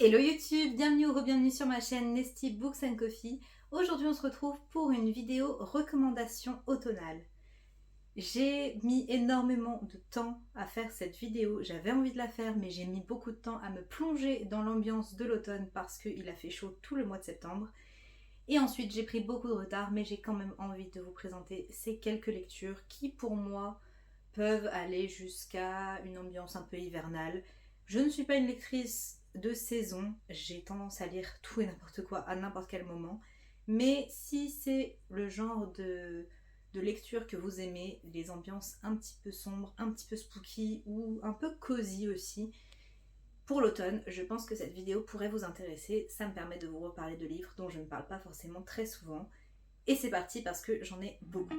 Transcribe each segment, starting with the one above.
Hello YouTube, bienvenue ou re-bienvenue sur ma chaîne Nesty Books and Coffee. Aujourd'hui on se retrouve pour une vidéo recommandation automnale. J'ai mis énormément de temps à faire cette vidéo, j'avais envie de la faire mais j'ai mis beaucoup de temps à me plonger dans l'ambiance de l'automne parce qu'il a fait chaud tout le mois de septembre. Et ensuite j'ai pris beaucoup de retard mais j'ai quand même envie de vous présenter ces quelques lectures qui pour moi peuvent aller jusqu'à une ambiance un peu hivernale. Je ne suis pas une lectrice de saison, j'ai tendance à lire tout et n'importe quoi à n'importe quel moment, mais si c'est le genre de lecture que vous aimez, les ambiances un petit peu sombres, un petit peu spooky ou un peu cosy aussi, pour l'automne, je pense que cette vidéo pourrait vous intéresser. Ça me permet de vous reparler de livres dont je ne parle pas forcément très souvent. Et c'est parti parce que j'en ai beaucoup.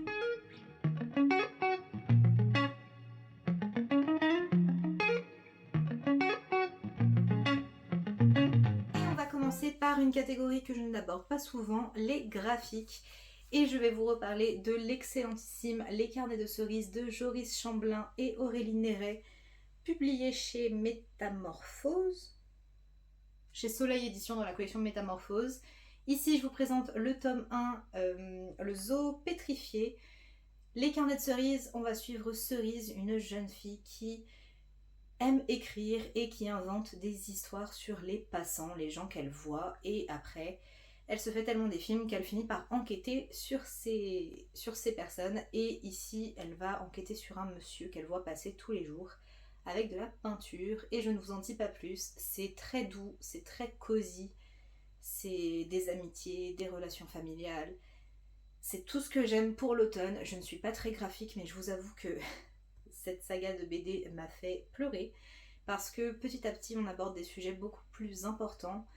Par une catégorie que je n'aborde pas souvent, les graphiques. Et je vais vous reparler de l'excellentissime Les Carnets de Cerises de Joris Chamblin et Aurélie Néret, publié chez Métamorphose, chez Soleil Édition dans la collection Métamorphose. Ici, je vous présente le tome 1, le zoo pétrifié. Les Carnets de Cerises, on va suivre Cerise, une jeune fille qui aime écrire et qui invente des histoires sur les passants, les gens qu'elle voit, et après elle se fait tellement des films qu'elle finit par enquêter sur ces personnes, et ici elle va enquêter sur un monsieur qu'elle voit passer tous les jours avec de la peinture, et je ne vous en dis pas plus, c'est très doux, c'est très cosy, c'est des amitiés, des relations familiales, c'est tout ce que j'aime pour l'automne. Je ne suis pas très graphique mais je vous avoue que cette saga de BD m'a fait pleurer parce que petit à petit on aborde des sujets beaucoup plus importants.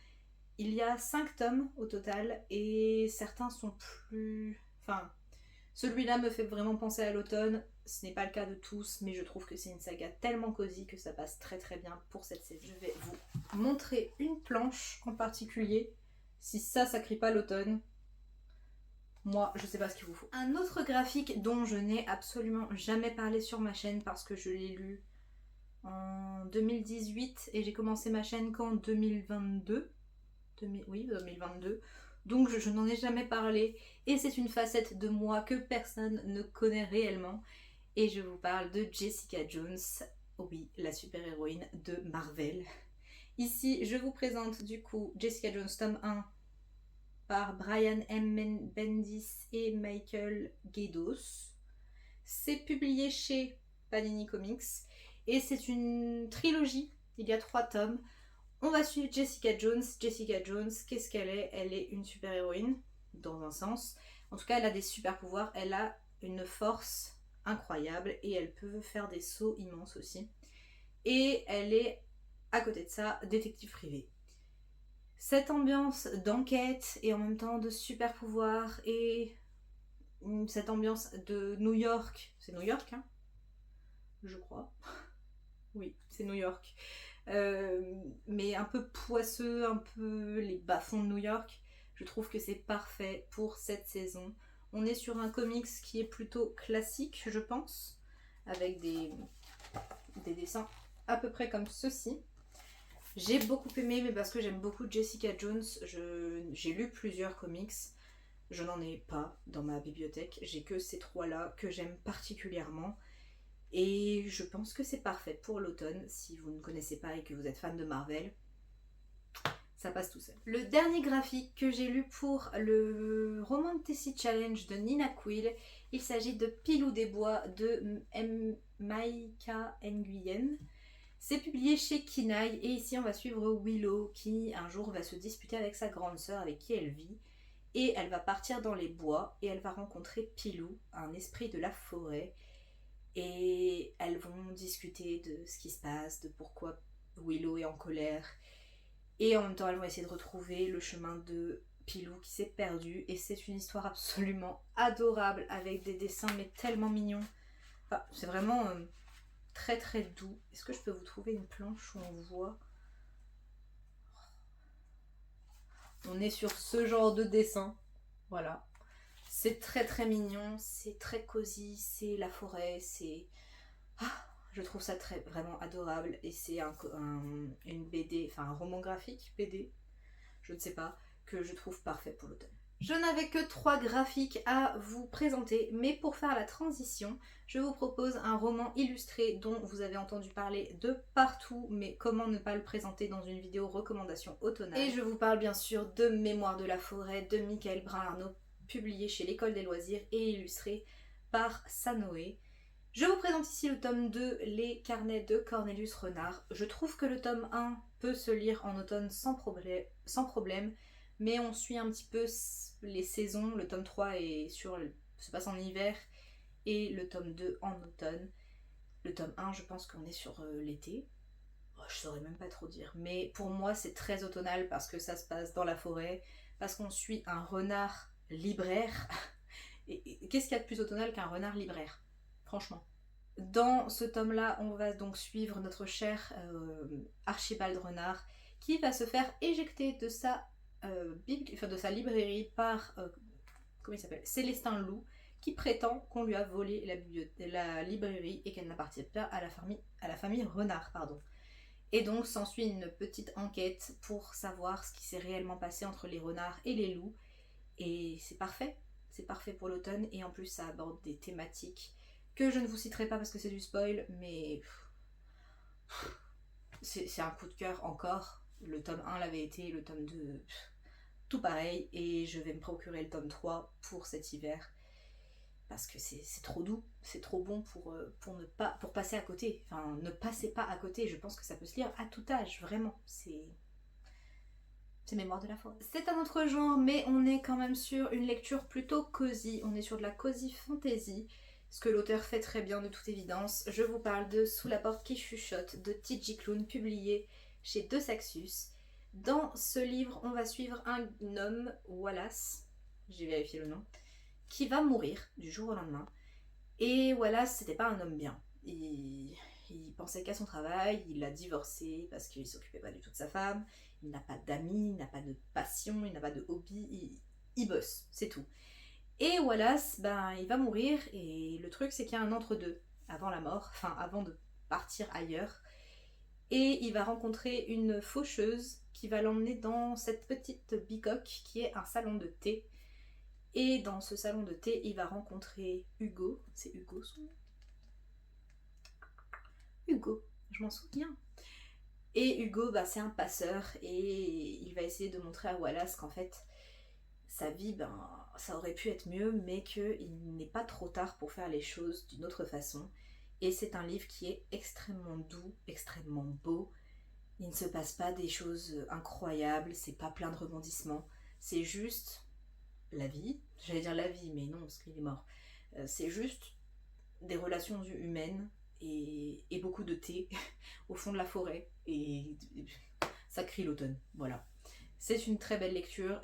Il y a 5 tomes au total et certains sont plus... Enfin, celui-là me fait vraiment penser à l'automne. Ce n'est pas le cas de tous, mais je trouve que c'est une saga tellement cosy que ça passe très très bien pour cette saison. Je vais vous montrer une planche en particulier. Si ça crie pas l'automne, moi, je sais pas ce qu'il vous faut. Un autre graphique dont je n'ai absolument jamais parlé sur ma chaîne parce que je l'ai lu en 2018 et j'ai commencé ma chaîne qu'en 2022. Oui, 2022. Donc je n'en ai jamais parlé et c'est une facette de moi que personne ne connaît réellement. Et je vous parle de Jessica Jones, oui, la super-héroïne de Marvel. Ici, je vous présente du coup Jessica Jones tome 1 par Brian M. Bendis et Michael Gaydos. C'est publié chez Panini Comics et c'est une trilogie, il y a 3 tomes. On va suivre Jessica Jones. Jessica Jones, qu'est-ce qu'elle est? Elle est une super-héroïne, dans un sens. En tout cas, elle a des super-pouvoirs, elle a une force incroyable et elle peut faire des sauts immenses aussi. Et elle est, à côté de ça, détective privée. Cette ambiance d'enquête et en même temps de super pouvoir et cette ambiance de New York, c'est New York hein, je crois, oui c'est New York, mais un peu poisseux, un peu les bas-fonds de New York, je trouve que c'est parfait pour cette saison. On est sur un comics qui est plutôt classique je pense, avec des dessins à peu près comme ceci. J'ai beaucoup aimé, mais parce que j'aime beaucoup Jessica Jones, j'ai lu plusieurs comics. Je n'en ai pas dans ma bibliothèque, j'ai que ces 3-là que j'aime particulièrement. Et je pense que c'est parfait pour l'automne, si vous ne connaissez pas et que vous êtes fan de Marvel. Ça passe tout seul. Le dernier graphique que j'ai lu pour le Romantasy Challenge de Nina Quill, il s'agit de Pilou des Bois de Maïka Nguyen. C'est publié chez Kinaï et ici on va suivre Willow qui un jour va se disputer avec sa grande sœur avec qui elle vit et elle va partir dans les bois et elle va rencontrer Pilou, un esprit de la forêt, et elles vont discuter de ce qui se passe, de pourquoi Willow est en colère et en même temps elles vont essayer de retrouver le chemin de Pilou qui s'est perdu et c'est une histoire absolument adorable avec des dessins mais tellement mignons. Enfin, c'est vraiment... très très doux. Est-ce que je peux vous trouver une planche où on voit? On est sur ce genre de dessin. Voilà. C'est très très mignon, c'est très cosy, c'est la forêt, c'est... Ah, Je trouve ça vraiment adorable et c'est une BD, enfin un roman graphique, BD, je ne sais pas, que je trouve parfait pour l'automne. Je n'avais que 3 graphiques à vous présenter, mais pour faire la transition, je vous propose un roman illustré dont vous avez entendu parler de partout, mais comment ne pas le présenter dans une vidéo recommandation automnale. Et je vous parle bien sûr de Mémoires de la forêt de Michael Brun-Arnaud, publié chez l'École des loisirs et illustré par Sanoé. Je vous présente ici le tome 2, Les carnets de Cornelius Renard. Je trouve que le tome 1 peut se lire en automne sans problème, mais on suit un petit peu les saisons. Le tome 3 se passe en hiver et le tome 2 en automne. Le tome 1, je pense qu'on est sur l'été. Oh, je saurais même pas trop dire, mais pour moi c'est très automnal parce que ça se passe dans la forêt, parce qu'on suit un renard libraire. Et qu'est-ce qu'il y a de plus automnal qu'un renard libraire ? Franchement. Dans ce tome-là, on va donc suivre notre cher Archibald Renard qui va se faire éjecter de de sa librairie par comment il s'appelle, Célestin Loup, qui prétend qu'on lui a volé la librairie et qu'elle n'appartient pas à la famille Renard. Pardon. Et donc s'ensuit une petite enquête pour savoir ce qui s'est réellement passé entre les renards et les loups. Et c'est parfait pour l'automne et en plus ça aborde des thématiques que je ne vous citerai pas parce que c'est du spoil, mais c'est un coup de cœur encore. Le tome 1 l'avait été, le tome 2, tout pareil, et je vais me procurer le tome 3 pour cet hiver parce que c'est trop doux, c'est trop bon pour passer à côté. Enfin, ne passez pas à côté, je pense que ça peut se lire à tout âge, vraiment. C'est Mémoire de la forêt. C'est un autre genre, mais on est quand même sur une lecture plutôt cosy. On est sur de la cosy fantasy, ce que l'auteur fait très bien de toute évidence. Je vous parle de Sous la porte qui chuchote de T.J. Klune, publié chez De Saxus. Dans ce livre, on va suivre un homme, Wallace, j'ai vérifié le nom, qui va mourir du jour au lendemain. Et Wallace, c'était pas un homme bien. Il pensait qu'à son travail, il a divorcé parce qu'il s'occupait pas du tout de sa femme, il n'a pas d'amis, il n'a pas de passion, il n'a pas de hobby, il bosse, c'est tout. Et Wallace, il va mourir et le truc c'est qu'il y a un entre-deux avant la mort, enfin avant de partir ailleurs. Et il va rencontrer une faucheuse qui va l'emmener dans cette petite bicoque qui est un salon de thé. Et dans ce salon de thé, il va rencontrer Hugo. C'est Hugo son nom ? Hugo, je m'en souviens. Et Hugo, c'est un passeur et il va essayer de montrer à Wallace qu'en fait, sa vie, ça aurait pu être mieux, mais qu'il n'est pas trop tard pour faire les choses d'une autre façon. Et c'est un livre qui est extrêmement doux, extrêmement beau. Il ne se passe pas des choses incroyables, c'est pas plein de rebondissements. C'est juste la vie. J'allais dire la vie, mais non, parce qu'il est mort. C'est juste des relations humaines et beaucoup de thé au fond de la forêt. Et ça crie l'automne, voilà. C'est une très belle lecture.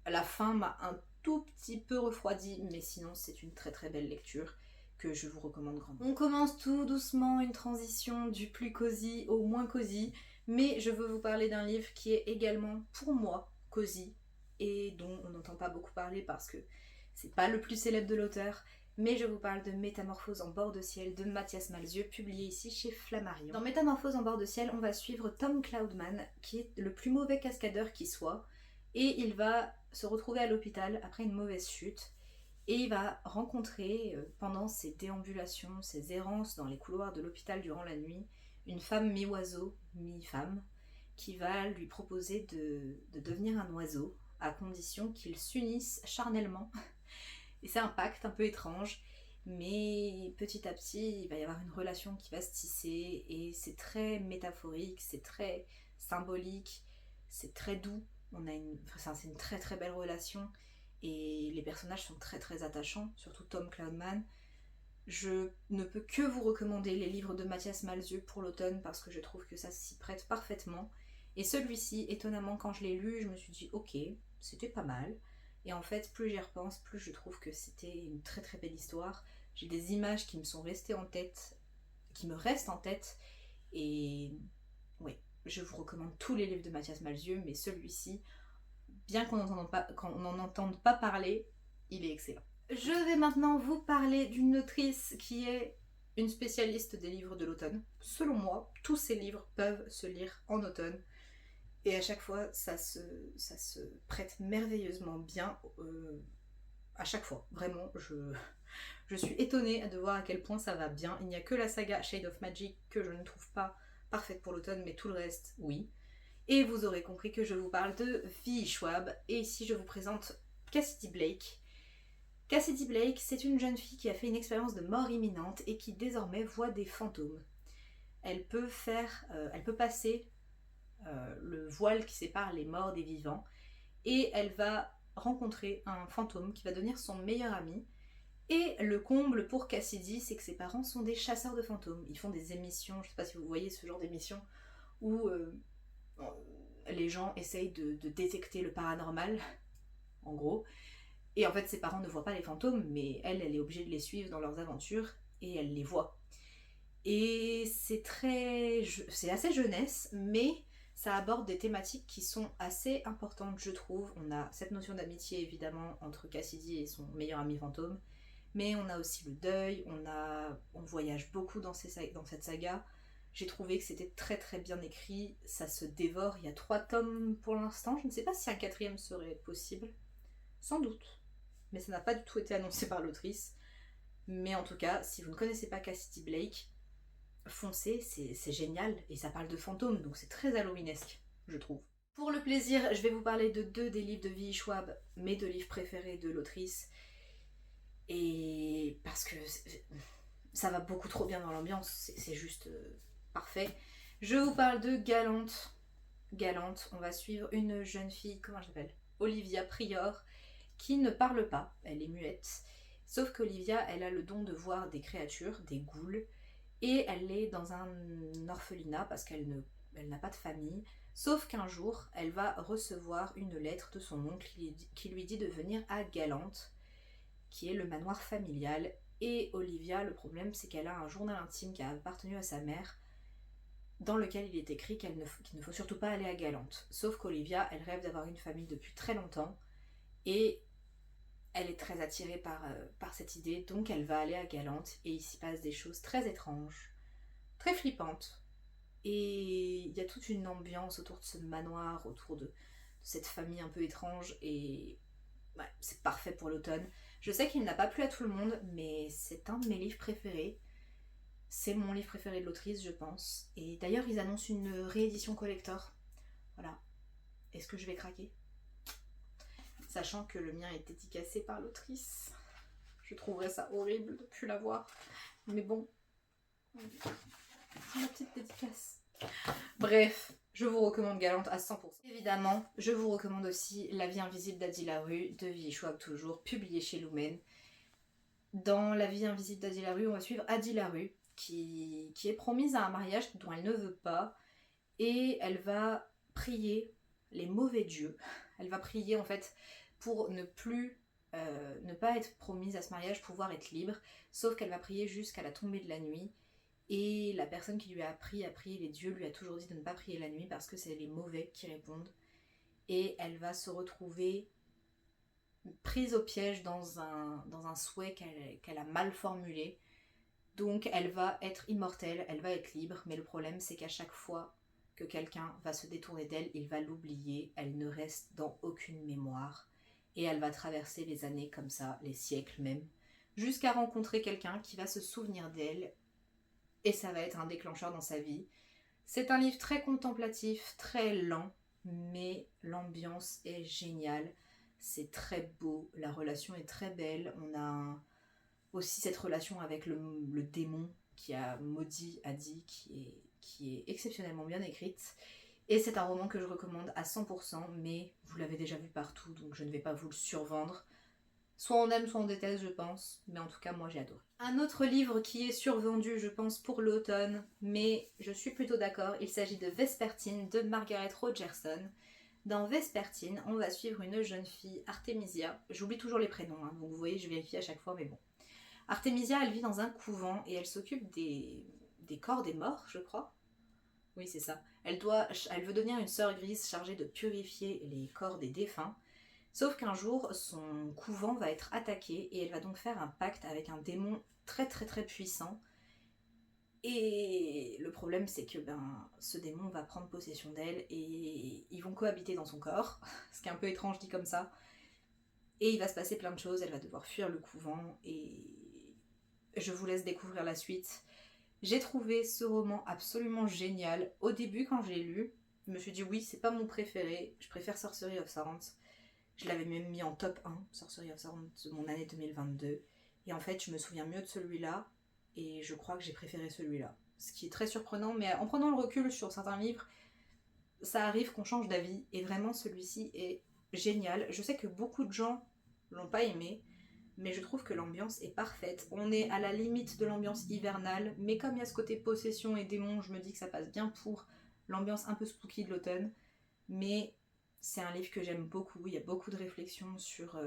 La fin m'a un tout petit peu refroidi, mais sinon c'est une très très belle lecture que je vous recommande grandement. On commence tout doucement une transition du plus cosy au moins cosy, mais je veux vous parler d'un livre qui est également pour moi cosy et dont on n'entend pas beaucoup parler parce que c'est pas le plus célèbre de l'auteur, mais je vous parle de Métamorphose en bord de ciel de Mathias Malzieu, publié ici chez Flammarion. Dans Métamorphose en bord de ciel, on va suivre Tom Cloudman, qui est le plus mauvais cascadeur qui soit, et il va se retrouver à l'hôpital après une mauvaise chute, et il va rencontrer, pendant ses déambulations, ses errances dans les couloirs de l'hôpital durant la nuit, une femme mi-oiseau, mi-femme, qui va lui proposer de devenir un oiseau, à condition qu'ils s'unissent charnellement. Et c'est un pacte un peu étrange, mais petit à petit, il va y avoir une relation qui va se tisser, et c'est très métaphorique, c'est très symbolique, c'est très doux. C'est une très très belle relation, et les personnages sont très très attachants, surtout Tom Cloudman. Je ne peux que vous recommander les livres de Mathias Malzieu pour l'automne, parce que je trouve que ça s'y prête parfaitement. Et celui-ci, étonnamment, quand je l'ai lu, je me suis dit ok, c'était pas mal. Et en fait, plus j'y repense, plus je trouve que c'était une très très belle histoire. J'ai des images qui me sont restées en tête, qui me restent en tête. Et oui, je vous recommande tous les livres de Mathias Malzieu, mais celui-ci, bien qu'on n'en entende pas parler, il est excellent. Je vais maintenant vous parler d'une autrice qui est une spécialiste des livres de l'automne. Selon moi, tous ces livres peuvent se lire en automne. Et à chaque fois, ça se prête merveilleusement bien à chaque fois. Vraiment, je suis étonnée de voir à quel point ça va bien. Il n'y a que la saga Shade of Magic que je ne trouve pas parfaite pour l'automne, mais tout le reste, oui. Et vous aurez compris que je vous parle de V.E. Schwab. Et ici, je vous présente Cassidy Blake. Cassidy Blake, c'est une jeune fille qui a fait une expérience de mort imminente et qui désormais voit des fantômes. Elle peut passer le voile qui sépare les morts des vivants, et elle va rencontrer un fantôme qui va devenir son meilleur ami. Et le comble pour Cassidy, c'est que ses parents sont des chasseurs de fantômes. Ils font des émissions, je ne sais pas si vous voyez ce genre d'émissions, où les gens essayent de détecter le paranormal, en gros. Et en fait, ses parents ne voient pas les fantômes, mais elle est obligée de les suivre dans leurs aventures, et elle les voit. Et c'est assez jeunesse, mais ça aborde des thématiques qui sont assez importantes, je trouve. On a cette notion d'amitié, évidemment, entre Cassidy et son meilleur ami fantôme, mais on a aussi le deuil, on voyage beaucoup dans cette saga. J'ai trouvé que c'était très très bien écrit, ça se dévore. Il y a 3 tomes pour l'instant, je ne sais pas si un 4e serait possible, sans doute, mais ça n'a pas du tout été annoncé par l'autrice. Mais en tout cas, si vous ne connaissez pas Cassidy Blake, foncez, c'est génial, et ça parle de fantômes, donc c'est très halloweenesque, je trouve. Pour le plaisir, je vais vous parler de 2 des livres de V.E. Schwab, mes 2 livres préférés de l'autrice, et parce que ça va beaucoup trop bien dans l'ambiance, c'est juste parfait. Je vous parle de Galante. Galante, on va suivre une jeune fille, comment elle s'appelle, Olivia Prior, qui ne parle pas, elle est muette, sauf qu'Olivia, elle a le don de voir des créatures, des ghouls, et elle est dans un orphelinat parce qu'elle n'a pas de famille. Sauf qu'un jour, elle va recevoir une lettre de son oncle qui lui dit de venir à Galante, qui est le manoir familial. Et Olivia, le problème, c'est qu'elle a un journal intime qui a appartenu à sa mère, dans lequel il est écrit qu'il ne faut surtout pas aller à Galante. Sauf qu'Olivia, elle rêve d'avoir une famille depuis très longtemps, et elle est très attirée par cette idée, donc elle va aller à Galante, et il s'y passe des choses très étranges, très flippantes. Et il y a toute une ambiance autour de ce manoir, autour de cette famille un peu étrange, et ouais, c'est parfait pour l'automne. Je sais qu'il n'a pas plu à tout le monde, mais c'est un de mes livres préférés. C'est mon livre préféré de l'autrice, je pense. Et d'ailleurs, ils annoncent une réédition collector. Voilà. Est-ce que je vais craquer ? Sachant que le mien est dédicacé par l'autrice. Je trouverais ça horrible de ne plus l'avoir. Mais bon, c'est ma petite dédicace. Bref, je vous recommande Galante à 100%. Évidemment, je vous recommande aussi La vie invisible d'Adi Larue, de V.E. Schwab toujours, publié chez Lumen. Dans La vie invisible d'Adi Larue, on va suivre Adi Larue, qui est promise à un mariage dont elle ne veut pas, et elle va prier les mauvais dieux. Elle va prier en fait pour ne pas être promise à ce mariage, pouvoir être libre, sauf qu'elle va prier jusqu'à la tombée de la nuit, et la personne qui lui a appris à prier les dieux lui a toujours dit de ne pas prier la nuit parce que c'est les mauvais qui répondent, et elle va se retrouver prise au piège dans un souhait qu'elle a mal formulé. Donc elle va être immortelle, elle va être libre, mais le problème c'est qu'à chaque fois que quelqu'un va se détourner d'elle, il va l'oublier, elle ne reste dans aucune mémoire, et elle va traverser les années comme ça, les siècles même, jusqu'à rencontrer quelqu'un qui va se souvenir d'elle, et ça va être un déclencheur dans sa vie. C'est un livre très contemplatif, très lent, mais l'ambiance est géniale, c'est très beau, la relation est très belle, on a aussi cette relation avec le démon qui a maudit Adi, qui est exceptionnellement bien écrite. Et c'est un roman que je recommande à 100%, mais vous l'avez déjà vu partout, donc je ne vais pas vous le survendre. Soit on aime, soit on déteste, je pense, mais en tout cas, moi j'ai adoré. Un autre livre qui est survendu, je pense, pour l'automne, mais je suis plutôt d'accord, il s'agit de Vespertine de Margaret Rogerson. Dans Vespertine, on va suivre une jeune fille, Artemisia. J'oublie toujours les prénoms, hein, donc vous voyez, je vérifie à chaque fois, mais bon. Artemisia, elle vit dans un couvent et elle s'occupe des corps des morts, je crois. Oui, c'est ça. Elle veut devenir une sœur grise chargée de purifier les corps des défunts. Sauf qu'un jour, son couvent va être attaqué et elle va donc faire un pacte avec un démon très très très puissant Et le problème c'est que ce démon va prendre possession d'elle et ils vont cohabiter dans son corps, ce qui est un peu étrange dit comme ça. Et il va se passer plein de choses, elle va devoir fuir le couvent et je vous laisse découvrir la suite. J'ai trouvé ce roman absolument génial. Au début quand je l'ai lu, je me suis dit oui c'est pas mon préféré, je préfère Sorcery of Sorrows. Je l'avais même mis en top 1, Sorcery of Sorrows de mon année 2022. Et en fait je me souviens mieux de celui-là et je crois que j'ai préféré celui-là. Ce qui est très surprenant, mais en prenant le recul sur certains livres, ça arrive qu'on change d'avis et vraiment celui-ci est génial. Je sais que beaucoup de gens l'ont pas aimé, mais je trouve que l'ambiance est parfaite. On est à la limite de l'ambiance hivernale, mais comme il y a ce côté possession et démon, je me dis que ça passe bien pour l'ambiance un peu spooky de l'automne. Mais c'est un livre que j'aime beaucoup, il y a beaucoup de réflexions sur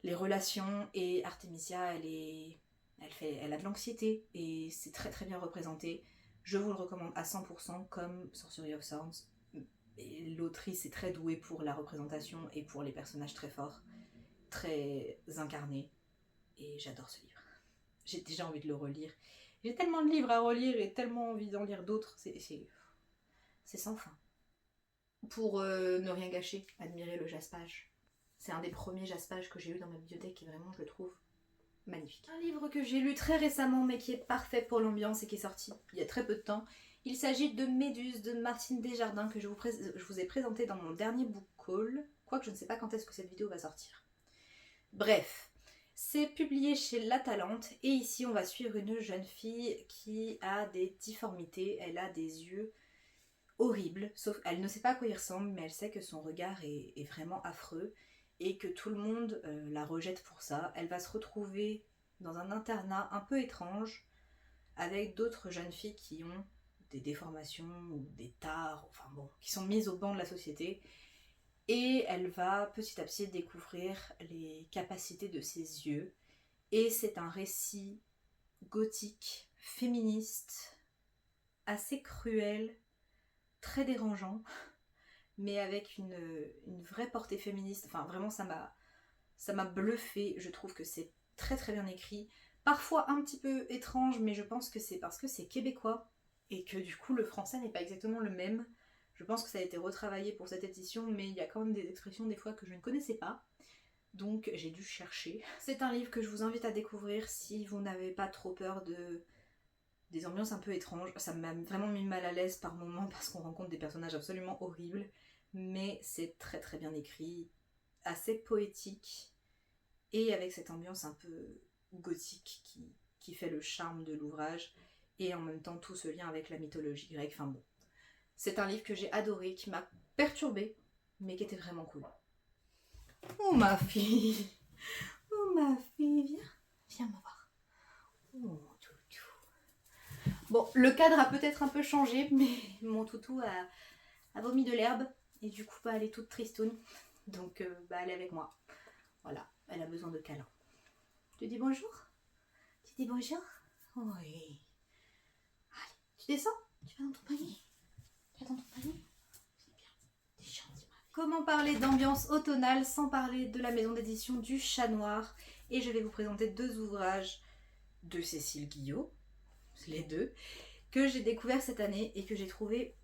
les relations et Artemisia, elle a de l'anxiété et c'est très très bien représenté. Je vous le recommande à 100% comme Sorcery of Swords. L'autrice est très douée pour la représentation et pour les personnages très forts, très incarnés. Et j'adore ce livre. J'ai déjà envie de le relire. J'ai tellement de livres à relire et tellement envie d'en lire d'autres. C'est sans fin. Pour ne rien gâcher, admirez le jaspage. C'est un des premiers jaspages que j'ai eu dans ma bibliothèque et vraiment je le trouve magnifique. Un livre que j'ai lu très récemment mais qui est parfait pour l'ambiance et qui est sorti il y a très peu de temps. Il s'agit de Méduse de Martine Desjardins que je vous ai présenté dans mon dernier book haul. Quoique je ne sais pas quand est-ce que cette vidéo va sortir. Bref, c'est publié chez La Talente et ici on va suivre une jeune fille qui a des difformités. Elle a des yeux horribles, sauf elle ne sait pas à quoi ils ressemblent mais elle sait que son regard est vraiment affreux et que tout le monde la rejette pour ça. Elle va se retrouver dans un internat un peu étrange avec d'autres jeunes filles qui ont des déformations ou des tares, enfin bon, qui sont mises au banc de la société. Et elle va petit à petit découvrir les capacités de ses yeux. Et c'est un récit gothique, féministe, assez cruel, très dérangeant, mais avec une vraie portée féministe. Enfin vraiment ça m'a bluffé. Je trouve que c'est très très bien écrit. Parfois un petit peu étrange, mais je pense que c'est parce que c'est québécois et que du coup le français n'est pas exactement le même. Je pense que ça a été retravaillé pour cette édition, mais il y a quand même des expressions des fois que je ne connaissais pas. Donc j'ai dû chercher. C'est un livre que je vous invite à découvrir si vous n'avez pas trop peur des ambiances un peu étranges. Ça m'a vraiment mis mal à l'aise par moments parce qu'on rencontre des personnages absolument horribles. Mais c'est très très bien écrit, assez poétique et avec cette ambiance un peu gothique qui fait le charme de l'ouvrage et en même temps tout ce lien avec la mythologie grecque. Enfin bon, c'est un livre que j'ai adoré, qui m'a perturbée mais qui était vraiment cool. Oh ma fille, viens me voir. Oh toutou. Bon, le cadre a peut-être un peu changé mais mon toutou a vomi de l'herbe et du coup elle est toute tristoune. Donc elle est avec moi. Voilà, elle a besoin de câlins. Tu dis bonjour? Tu dis bonjour? Oui. Allez, tu descends? Tu vas dans ton panier? Tu vas dans ton panier? C'est bien. T'es gentil. Comment parler d'ambiance automnale sans parler de la maison d'édition du Chat Noir? Et je vais vous présenter deux ouvrages de Cécile Guillot, les deux, que j'ai découvert cette année et que j'ai trouvé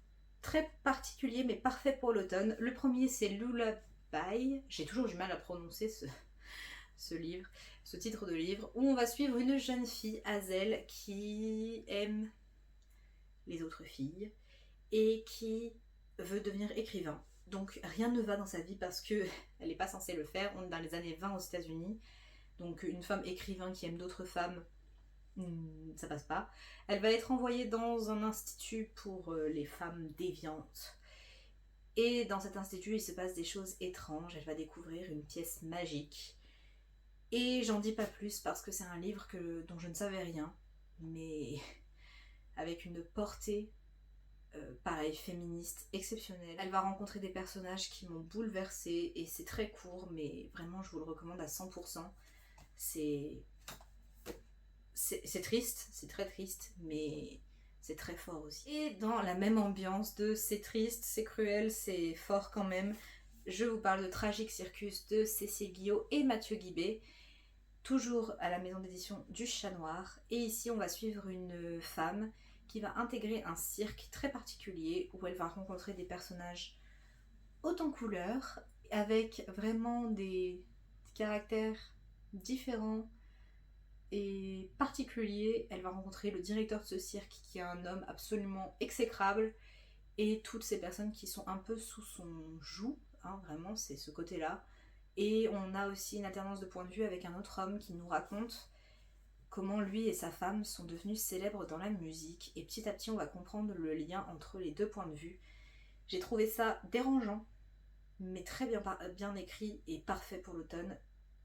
très particulier mais parfait pour l'automne. Le premier c'est Lullaby, j'ai toujours du mal à prononcer ce livre, ce titre de livre, où on va suivre une jeune fille, Hazel, qui aime les autres filles et qui veut devenir écrivain. Donc rien ne va dans sa vie parce qu'elle n'est pas censée le faire. On est dans les années 20 aux États-Unis, donc une femme écrivain qui aime d'autres femmes, ça passe pas. Elle va être envoyée dans un institut pour les femmes déviantes. Et dans cet institut, il se passe des choses étranges. Elle va découvrir une pièce magique. Et j'en dis pas plus parce que c'est un livre dont je ne savais rien, mais avec une portée, pareil, féministe, exceptionnelle. Elle va rencontrer des personnages qui m'ont bouleversée et c'est très court, mais vraiment je vous le recommande à 100%. C'est triste, c'est très triste, mais c'est très fort aussi. Et dans la même ambiance de c'est triste, c'est cruel, c'est fort quand même, je vous parle de Tragic Circus de Cécile Guillot et Mathieu Guibé. toujours à la maison d'édition du Chat Noir. Et ici, on va suivre une femme qui va intégrer un cirque très particulier où elle va rencontrer des personnages haut en couleurs, avec vraiment des caractères différents et particuliers. Elle va rencontrer le directeur de ce cirque qui est un homme absolument exécrable et toutes ces personnes qui sont un peu sous son joug, hein, vraiment c'est ce côté-là. Et on a aussi une alternance de points de vue avec un autre homme qui nous raconte comment lui et sa femme sont devenus célèbres dans la musique, et petit à petit on va comprendre le lien entre les deux points de vue. J'ai trouvé ça dérangeant, mais très bien écrit et parfait pour l'automne.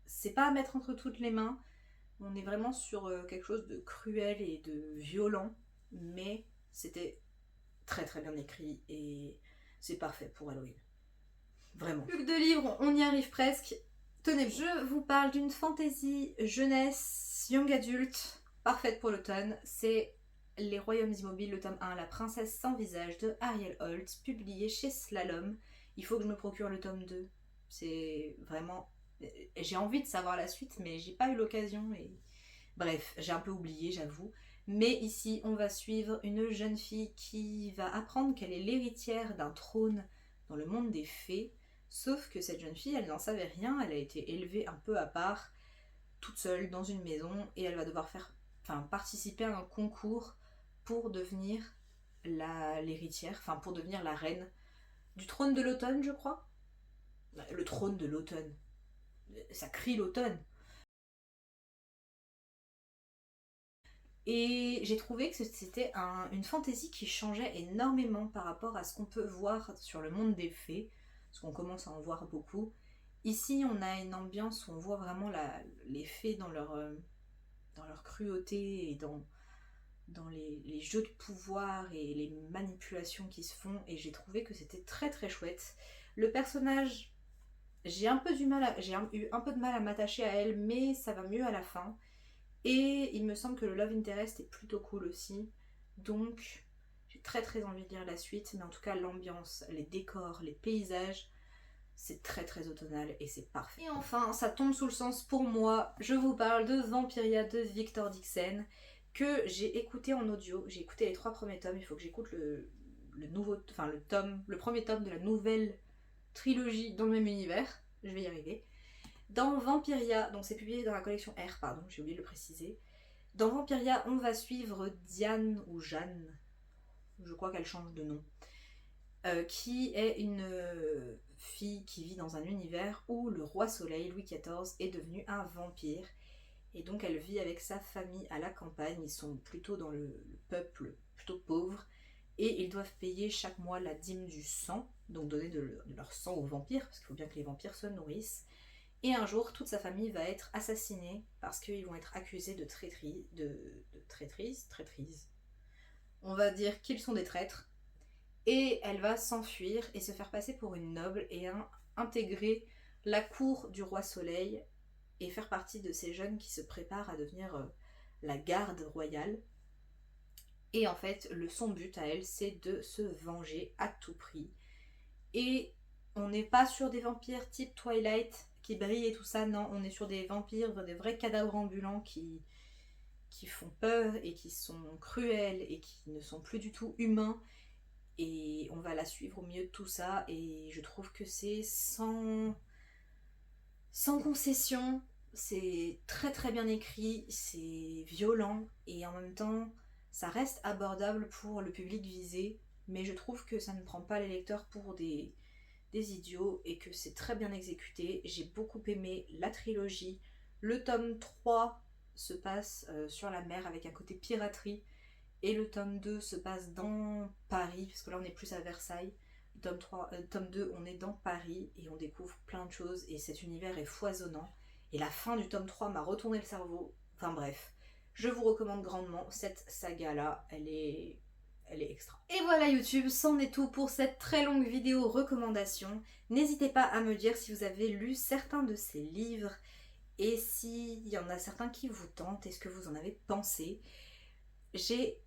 C'est pas à mettre entre toutes les mains, on est vraiment sur quelque chose de cruel et de violent, mais c'était très bien écrit et c'est parfait pour Halloween. Vraiment. Plus que 2 livres, on y arrive presque. Tenez, je vous parle d'une fantasy jeunesse, young adulte, parfaite pour l'automne. C'est Les Royaumes Immobiles, le tome 1, La Princesse sans visage de Ariel Holt, publié chez Slalom. Il faut que je me procure le tome 2. C'est vraiment... J'ai envie de savoir la suite, mais j'ai pas eu l'occasion. Et... Bref, j'ai un peu oublié, j'avoue. Mais ici, on va suivre une jeune fille qui va apprendre qu'elle est l'héritière d'un trône dans le monde des fées. Sauf que cette jeune fille, elle n'en savait rien, elle a été élevée un peu à part, toute seule dans une maison, et elle va devoir participer à un concours pour devenir l'héritière, pour devenir la reine du trône de l'automne, je crois. Le trône de l'automne. Ça crie l'automne. Et j'ai trouvé que c'était une fantaisie qui changeait énormément par rapport à ce qu'on peut voir sur le monde des fées, parce qu'on commence à en voir beaucoup. Ici, on a une ambiance où on voit vraiment les fées dans leur cruauté et dans les jeux de pouvoir et les manipulations qui se font, et j'ai trouvé que c'était très chouette. Le personnage, j'ai eu un peu de mal à m'attacher à elle, mais ça va mieux à la fin. Et il me semble que le Love Interest est plutôt cool aussi. Donc j'ai très envie de lire la suite. Mais en tout cas l'ambiance, les décors, les paysages, c'est très automnal et c'est parfait. Et enfin, ça tombe sous le sens pour moi. Je vous parle de Vampiria de Victor Dixon, que j'ai écouté en audio. J'ai écouté les 3 premiers tomes. Il faut que j'écoute le premier tome de la nouvelle trilogie dans le même univers. Je vais y arriver. Dans Vampiria, donc c'est publié dans la collection R, pardon, j'ai oublié de le préciser. Dans Vampiria, on va suivre Diane ou Jeanne, je crois qu'elle change de nom, qui est une fille qui vit dans un univers où le roi Soleil, Louis XIV, est devenu un vampire. Et donc elle vit avec sa famille à la campagne, ils sont plutôt dans le peuple plutôt pauvre, et ils doivent payer chaque mois la dîme du sang, donc donner de leur sang aux vampires, parce qu'il faut bien que les vampires se nourrissent. Et un jour, toute sa famille va être assassinée parce qu'ils vont être accusés de traîtrise. On va dire qu'ils sont des traîtres. Et elle va s'enfuir et se faire passer pour une noble et intégrer la cour du roi Soleil et faire partie de ces jeunes qui se préparent à devenir la garde royale. Et en fait, son but à elle, c'est de se venger à tout prix. Et on n'est pas sur des vampires type Twilight qui brillent et tout ça, non, on est sur des vampires, des vrais cadavres ambulants qui font peur et qui sont cruels et qui ne sont plus du tout humains. Et on va la suivre au milieu de tout ça, et je trouve que c'est sans concession, c'est très bien écrit, c'est violent, et en même temps ça reste abordable pour le public visé, mais je trouve que ça ne prend pas les lecteurs pour des idiots et que c'est très bien exécuté. J'ai beaucoup aimé la trilogie. Le tome 3 se passe sur la mer avec un côté piraterie, et le tome 2 se passe dans Paris, parce que là on est plus à Versailles. Le tome 2, on est dans Paris et on découvre plein de choses, et cet univers est foisonnant. Et la fin du tome 3 m'a retourné le cerveau. Enfin bref, je vous recommande grandement cette saga-là, elle est extra. Et voilà YouTube, c'en est tout pour cette très longue vidéo recommandation. N'hésitez pas à me dire si vous avez lu certains de ces livres et s'il y en a certains qui vous tentent, est-ce que vous en avez pensé. J'ai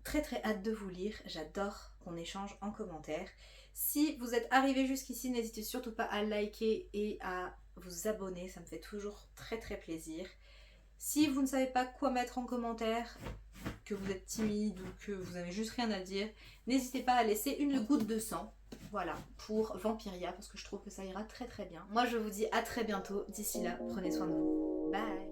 très hâte de vous lire, j'adore qu'on échange en commentaire. Si vous êtes arrivé jusqu'ici, n'hésitez surtout pas à liker et à vous abonner, ça me fait toujours très très plaisir. Si vous ne savez pas quoi mettre en commentaire, que vous êtes timide ou que vous avez juste rien à dire, n'hésitez pas à laisser une goutte de sang, voilà, pour Vampiria, parce que je trouve que ça ira très très bien. Moi je vous dis à très bientôt, d'ici là, prenez soin de vous. Bye.